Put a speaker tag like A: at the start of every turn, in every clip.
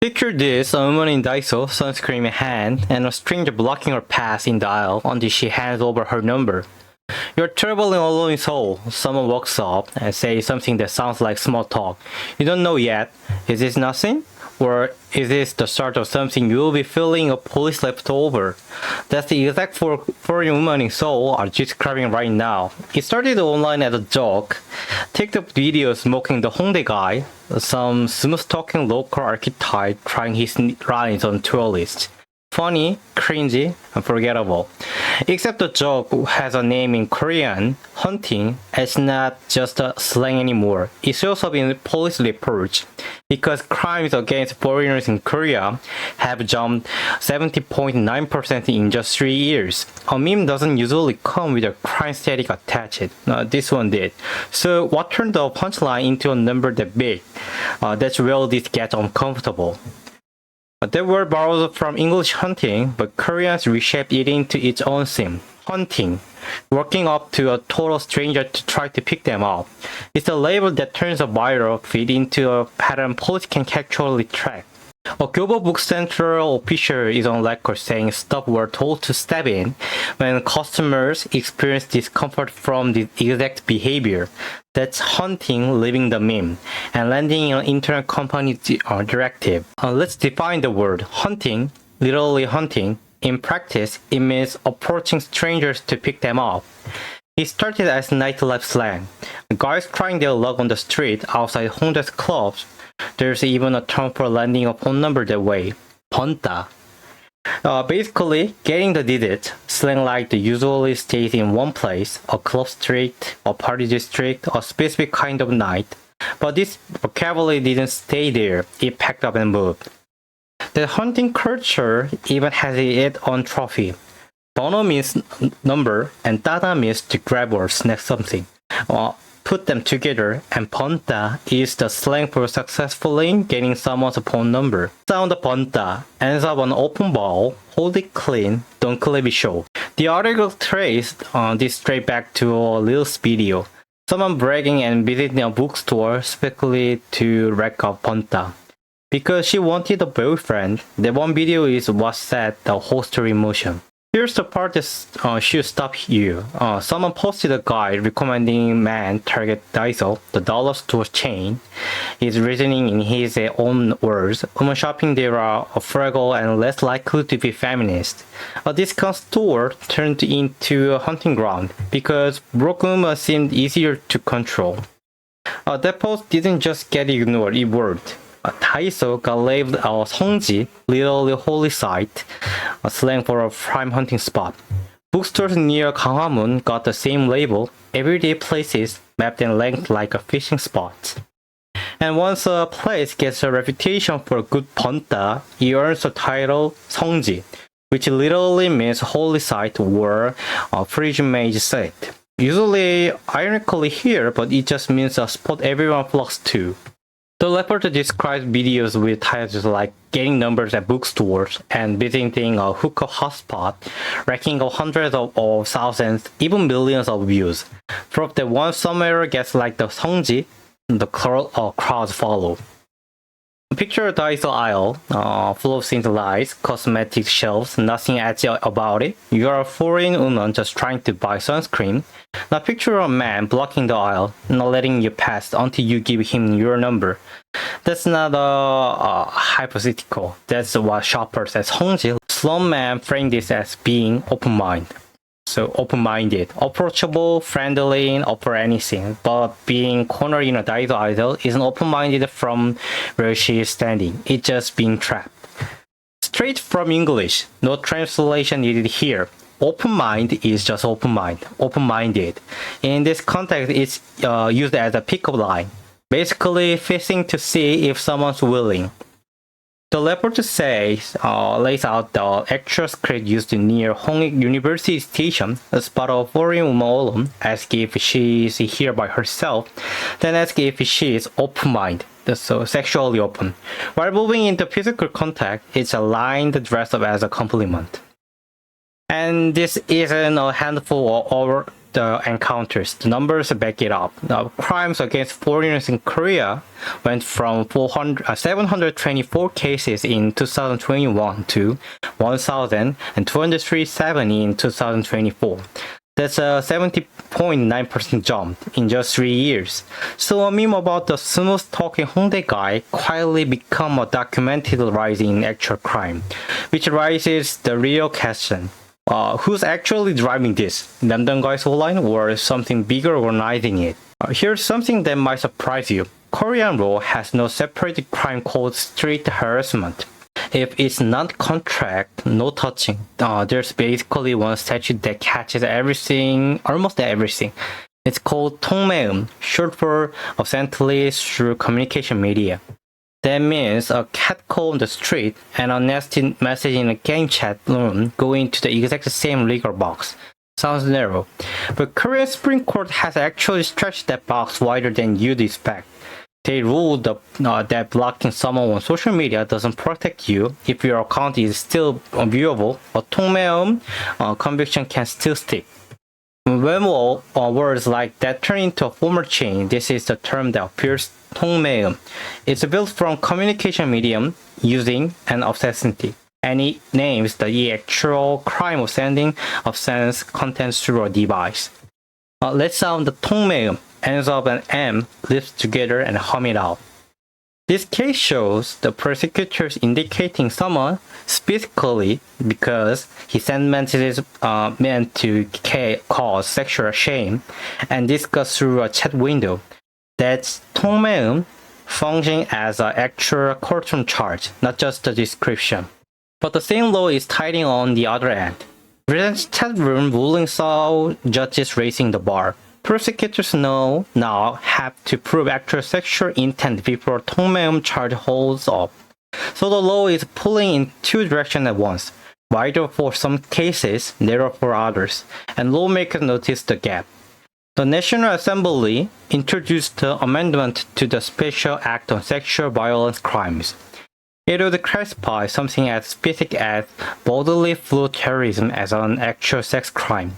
A: Picture this, a woman in Daiso, sunscreen in hand, and a stranger blocking her path in the aisle until she hands over her number. You're traveling alone in Seoul. Someone walks up and says something that sounds like small talk. You don't know yet. Is this nothing? Or is this the start of something you will be feeling a police left over? That's the exact foreign woman in Seoul are describing right now. It started online as a joke. TikTok videos mocking the Hongdae guy, some smooth-talking local archetype trying his lines on tourists. Funny, cringy, unforgettable. Except the joke has a name in Korean, hunting. It's not just a slang anymore. It shows up in police reports because crimes against foreigners in Korea have jumped 70.9% in just 3 years. A meme doesn't usually come with a crime static attached. This one did. So what turned the punchline into a number that big? That's where this gets uncomfortable. That word borrows from English hunting, but Koreans reshaped it into its own theme, hunting, walking up to a total stranger to try to pick them up. It's a label that turns a viral feed into a pattern police can casually track. A global book central official is on record saying staff were told to step in when customers experience discomfort from the exact behavior. That's hunting leaving the meme and landing in an internal company directive. Let's define the word. Hunting, literally hunting. In practice, it means approaching strangers to pick them up. It started as nightlife slang. Guys trying their luck on the street outside Hongdae's clubs. There's even a term for landing a phone number that way. 번다. Basically, getting the digit, slang like that usually stays in one place, a club street, a party district, a specific kind of night. But this vocabulary didn't stay there, it packed up and moved. The hunting culture even has its own trophy. 번호 means number, and 따다 means to grab or snatch something. Put them together, and 번다 is the slang for successfully getting someone's phone number. Sound 번다 ends up on an open ball, hold it clean, don't clip it show. The article traced this straight back to a Reels video. Someone bragging and visiting a bookstore specifically to rack up 번다. Because she wanted a boyfriend, that one video is what set the whole story in motion. Here's the part that should stop you. Someone posted a guide recommending man target Daiso, the dollar store chain. His reasoning in his own words, women shopping there are frugal and less likely to be feminist. A discount store turned into a hunting ground because broke women seemed easier to control. That post didn't just get ignored, it worked. Daiso got labeled a 성지, literally holy site, a slang for a prime hunting spot. Bookstores near Gangwamun got the same label, everyday places mapped and ranked like a fishing spot. And once a place gets a reputation for good 번다, it earns the title 성지, which literally means holy site or pilgrimage site. Usually ironically here, but it just means a spot everyone flocks to. The reporter describes videos with titles like getting numbers at bookstores and visiting a hookup hotspot, racking up hundreds of thousands, even millions of views. Proof that once somewhere gets like the 성지, the crowds follow. Picture a Daiso aisle, full of things lies, cosmetic shelves, nothing edgy about it. You're a foreign woman just trying to buy sunscreen. Now picture a man blocking the aisle, not letting you pass until you give him your number. That's not a hypothetical. That's what shoppers as 성지. Slum man framed this as being open-minded. So open-minded, approachable, friendly, up for anything. But being cornered in a Daiso aisle isn't open-minded from where she is standing. It's just being trapped. Straight from English, no translation needed here. Open mind is just open mind, open-minded. In this context, it's used as a pickup line, basically fishing to see if someone's willing. The report lays out the actual script used near Hongik University Station, a spot of foreign woman alone, ask if she is here by herself, then ask if she is open-minded, so sexually open. While moving into physical contact, it's a line dressed up as a compliment. And this isn't a handful or the encounters. The numbers back it up. Now, crimes against foreigners in Korea went from 724 cases in 2021 to 1,237 in 2024. That's a 70.9% jump in just 3 years. So a meme about the smooth talking Hongdae guy quietly become a documented rise in actual crime, which raises the real question. Who's actually driving this? Random guys online or something bigger organizing it? Here's something that might surprise you. Korean law has no separate crime called street harassment. If it's not contract, no touching. There's basically one statute that catches everything, almost everything. It's called 통매음, short for accidentally through communication media. That means a cat call on the street and a nasty message in a game chat room go into the exact same legal box. Sounds narrow, but Korean Supreme Court has actually stretched that box wider than you'd expect. They ruled that blocking someone on social media doesn't protect you if your account is still viewable. A 통매음 conviction can still stick. When words like that turn into a formal chain, this is the term that appears. 통매음. It's built from communication medium, using, and obscenity. And it names the actual crime of sending obscene content through a device. Let's sound the 통매음. Ends up an M, lips together and hum it out. This case shows the prosecutors indicating someone specifically because he sent messages meant to cause sexual shame and discuss through a chat window. That's 통매음 functioning as an actual courtroom charge, not just a description. But the same law is tidying on the other end. Recent chat room ruling saw judges raising the bar. Prosecutors now have to prove actual sexual intent before 통매음 charge holds up. So the law is pulling in two directions at once, wider for some cases, narrow for others, and lawmakers notice the gap. The National Assembly introduced the amendment to the Special Act on Sexual Violence Crimes. It would classify something as specific as bodily fluid terrorism as an actual sex crime,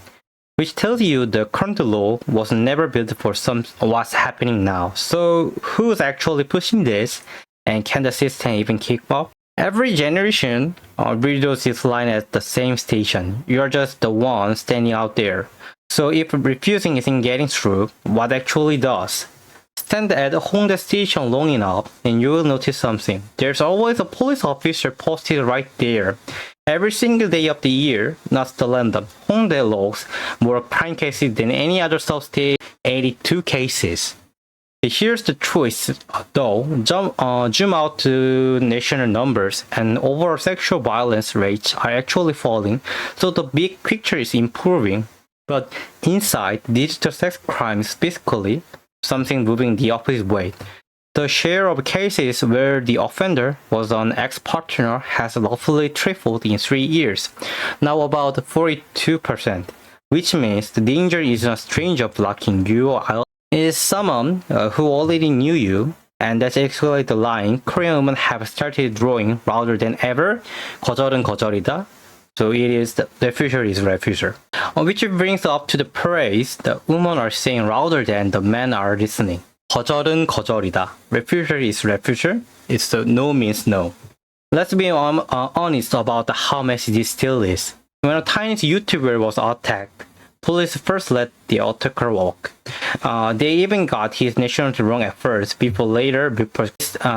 A: which tells you the current law was never built for what's happening now. So who's actually pushing this, and can the system even keep up? Every generation reads this line at the same station. You're just the one standing out there. So if refusing isn't getting through, what actually does? Stand at Hongdae station long enough and you will notice something. There's always a police officer posted right there. Every single day of the year, not the random. Hongdae logs more crime cases than any other sub-state, 82 cases. Here's the choice, though. Zoom out to national numbers, and overall sexual violence rates are actually falling, so the big picture is improving. But inside digital sex crimes specifically, something moving the opposite way. The share of cases where the offender was an ex-partner has roughly tripled in 3 years, now about 42%, which means the danger isn't a stranger blocking you or is someone who already knew you, and that's actually the line Korean women have started drawing rather than ever. 거절은 거절이다. So it is the refuser is refuser. Which brings up to the praise the women are saying rather than the men are listening. 거절은 거절이다. Refuser is refuser. It's the no means no. Let's be honest about how messy this still is. When a Chinese YouTuber was attacked, police first let the attacker walk. They even got his nationality wrong at first, before later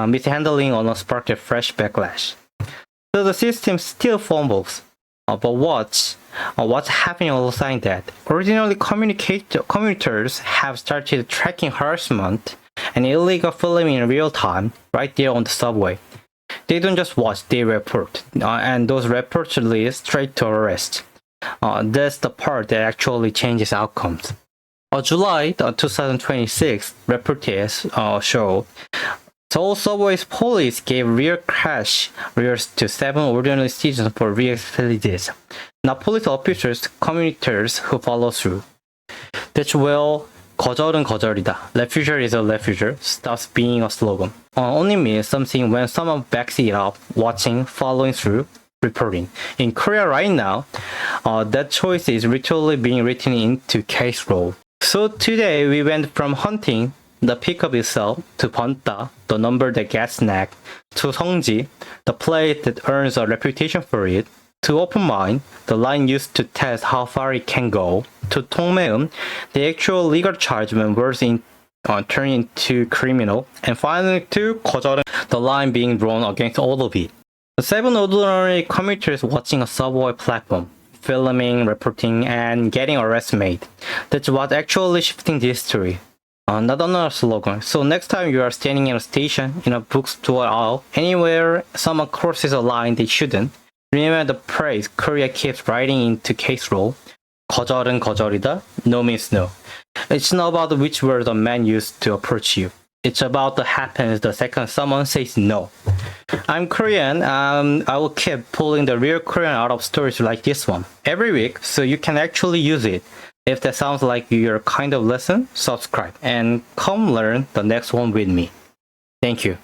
A: mishandling almost sparked a fresh backlash. So the system still fumbles. But what's happening alongside that? Originally, commuters have started tracking harassment and illegal filming in real time, right there on the subway. They don't just watch, they report. And those reports lead straight to arrest. That's the part that actually changes outcomes. July 2026 reports show Seoul subway's police gave rear crash rears to 7 ordinary citizens for real fatalities. Not police officers, commuters who follow through. That's where 거절은 거절이다. Refuser is a refuser stops being a slogan. Only means something when someone backs it up, watching, following through. reporting. In Korea right now, that choice is literally being written into case role. So today we went from hunting, the pickup itself, to 번다, the number that gets snagged, to 성지, the place that earns a reputation for it, to open mind, the line used to test how far it can go, to 통매음, the actual legal charge when words turn into criminal, and finally to 거절은, the line being drawn against all of it. The 7 ordinary commuters watching a subway platform, filming, reporting, and getting arrested made. That's what actually shifting the history. Not another slogan. So next time you are standing in a station, in a bookstore, or anywhere someone crosses a line they shouldn't, remember the phrase Korea keeps writing into case role. 거절은 거절이다. No means no. It's not about which word the man used to approach you. It's about what happens the second someone says no. I'm Korean. I will keep pulling the real Korean out of stories like this one every week, so you can actually use it. If that sounds like your kind of lesson, subscribe and come learn the next one with me. Thank you.